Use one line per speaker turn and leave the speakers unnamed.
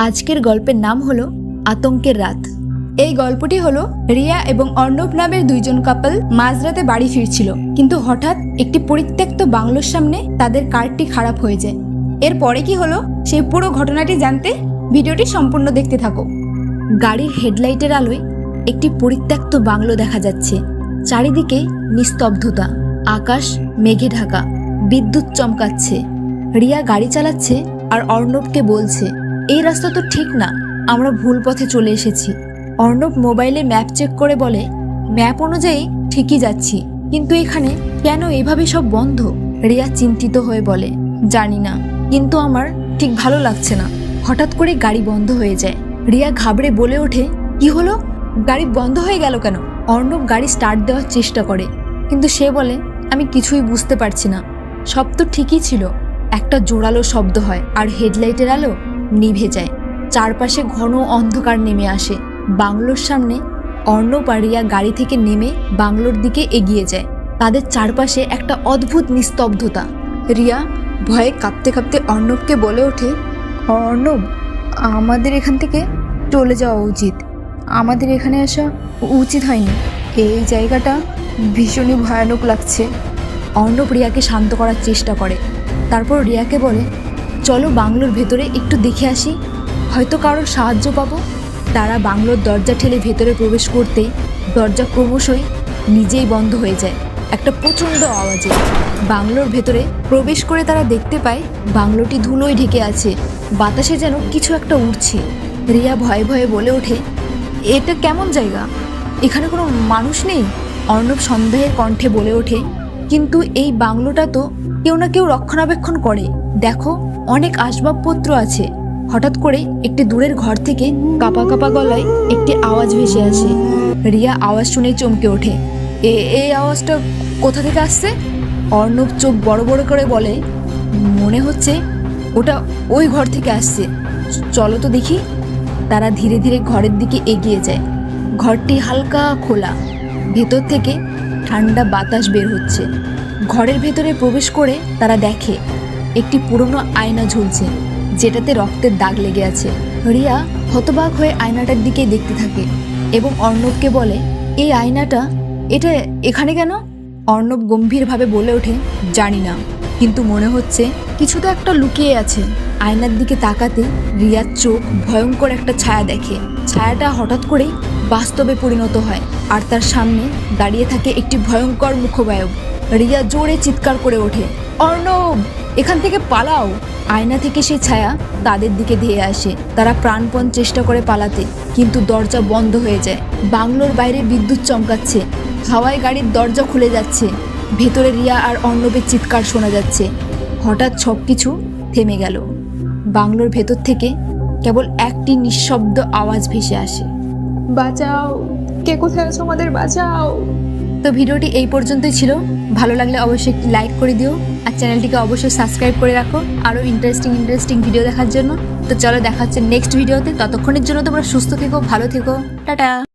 আজকের গল্পের নাম হলো আতঙ্কের রাত। এই গল্পটি হলো রিয়া এবং অর্ণব নামের দুইজন কাপল মাঝরাতে বাড়ি ফিরছিল, কিন্তু হঠাৎ একটি পরিত্যক্ত বাংলোর সামনে তাদের কারটি খারাপ হয়ে যায়। এরপরে কি হলো সেই পুরো ঘটনাটি জানতে ভিডিওটি সম্পূর্ণ দেখতে থাকো। গাড়ির হেডলাইটের আলোয় একটি পরিত্যক্ত বাংলো দেখা যাচ্ছে। চারিদিকে নিস্তব্ধতা, আকাশ মেঘে ঢাকা, বিদ্যুৎ চমকাচ্ছে। রিয়া গাড়ি চালাচ্ছে আর অর্ণবকে বলছে, এই রাস্তা তো ঠিক না, আমরা ভুল পথে চলে এসেছি। অর্ণব মোবাইলে ম্যাপ চেক করে বলে, ম্যাপ অনুযায়ী ঠিকই যাচ্ছি, কিন্তু এখানে কেন এভাবে সব বন্ধ? রিয়া চিন্তিত হয়ে বলে, জানি না, কিন্তু আমার ঠিক ভালো লাগছে না। হঠাৎ করে গাড়ি বন্ধ হয়ে যায়। রিয়া ঘাবড়ে বলে ওঠে, কি হলো? গাড়ি বন্ধ হয়ে গেল কেন? অর্ণব গাড়ি স্টার্ট দেওয়ার চেষ্টা করে, কিন্তু সে বলে, আমি কিছুই বুঝতে পারছি না, সব তো ঠিকই ছিল। একটা জোরালো শব্দ হয় আর হেডলাইটের আলো নিভে যায়। চারপাশে ঘন অন্ধকার নেমে আসে। বাংলোর সামনে অর্ণব আর রিয়া গাড়ি থেকে নেমে বাংলোর দিকে এগিয়ে যায়। তাদের চারপাশে একটা অদ্ভুত নিস্তব্ধতা। রিয়া ভয়ে কাঁপতে কাঁপতে অর্ণবকে বলে ওঠে, অর্ণব, আমাদের এখান থেকে চলে যাওয়া উচিত, আমাদের এখানে আসা উচিত হয়নি, এই জায়গাটা ভীষণই ভয়ানক লাগছে। অর্ণব রিয়াকে শান্ত করার চেষ্টা করে, তারপর রিয়াকে বলে, চলো বাংলোর ভেতরে একটু দেখে আসি, হয়তো কারোর সাহায্য পাবো। তারা বাংলোর দরজা ঠেলে ভেতরে প্রবেশ করতেই দরজা ক্রমশই নিজেই বন্ধ হয়ে যায় একটা প্রচণ্ড আওয়াজে। বাংলোর ভেতরে প্রবেশ করে তারা দেখতে পায় বাংলোটি ধুলোয় ঢেকে আছে, বাতাসে যেন কিছু একটা উড়ছে। রিয়া ভয়ে ভয়ে বলে ওঠে, এটা কেমন জায়গা? এখানে কোনো মানুষ নেই? অর্ণব সন্দেহের কণ্ঠে বলে ওঠে, কিন্তু এই বাংলোটা তো কেউ না কেউ রক্ষণাবেক্ষণ করে, দেখো অনেক আসবাবপত্র আছে। হঠাৎ করে একটি দূরের ঘর থেকে কাঁপা কাঁপা গলায় একটি আওয়াজ ভেসে আসে। রিয়া আওয়াজ শুনে চমকে ওঠে, এই আওয়াজটা কোথা থেকে আসছে? অর্ণব চোখ বড় বড় করে বলে, মনে হচ্ছে ওটা ওই ঘর থেকে আসছে, চলো তো দেখি। তারা ধীরে ধীরে ঘরের দিকে এগিয়ে যায়। ঘরটি হালকা খোলা, ভেতর থেকে ঠান্ডা বাতাস বের হচ্ছে। ঘরের ভেতরে প্রবেশ করে তারা দেখে একটি পুরনো আয়না ঝুলছে, যেটাতে রক্তের দাগ লেগে আছে। রিয়া হতবাক হয়ে আয়নাটার দিকে দেখতে থাকে এবং অর্ণবকে বলে, এই আয়নাটা, এটা এখানে কেন? অর্ণব গম্ভীরভাবে বলে ওঠে, জানি না, কিন্তু মনে হচ্ছে কিছু তো একটা লুকিয়ে আছে। আয়নার দিকে তাকাতে রিয়ার চোখ ভয়ঙ্কর একটা ছায়া দেখে। ছায়াটা হঠাৎ করেই বাস্তবে পরিণত হয় আর তার সামনে দাঁড়িয়ে থাকে একটি ভয়ঙ্কর মুখবায়ব। রিয়া জোরে চিৎকার করে ওঠে, অর্ণব, এখান থেকে পালাও! আয়না থেকে সেই ছায়া তাদের দিকে ধেয়ে আসে। তারা প্রাণপণ চেষ্টা করে পালাতে, কিন্তু দরজা বন্ধ হয়ে যায়। বাংলোর বাইরে বিদ্যুৎ চমকাচ্ছে, হাওয়ায় গাড়ির দরজা খুলে যাচ্ছে। ভেতরে রিয়া আর অর্ণবের চিৎকার শোনা যাচ্ছে। হঠাৎ সব কিছু থেমে গেল। বাংলোর ভেতর থেকে কেবল একটি নিঃশব্দ আওয়াজ ভেসে আসে, বাঁচাও, কে কোথায় আছো, আমাদের বাঁচাও। তো ভিডিওটি এই পর্যন্তই ছিল। ভালো লাগলে অবশ্যই একটি লাইক করে দিও আর চ্যানেলটিকে অবশ্যই সাবস্ক্রাইব করে রাখো আরও ইন্টারেস্টিং ভিডিও দেখার জন্য। তো চলো, দেখা হচ্ছে নেক্সট ভিডিওতে। ততক্ষণের জন্য তোমরা সুস্থ থেকো, ভালো থেকো, টাটা।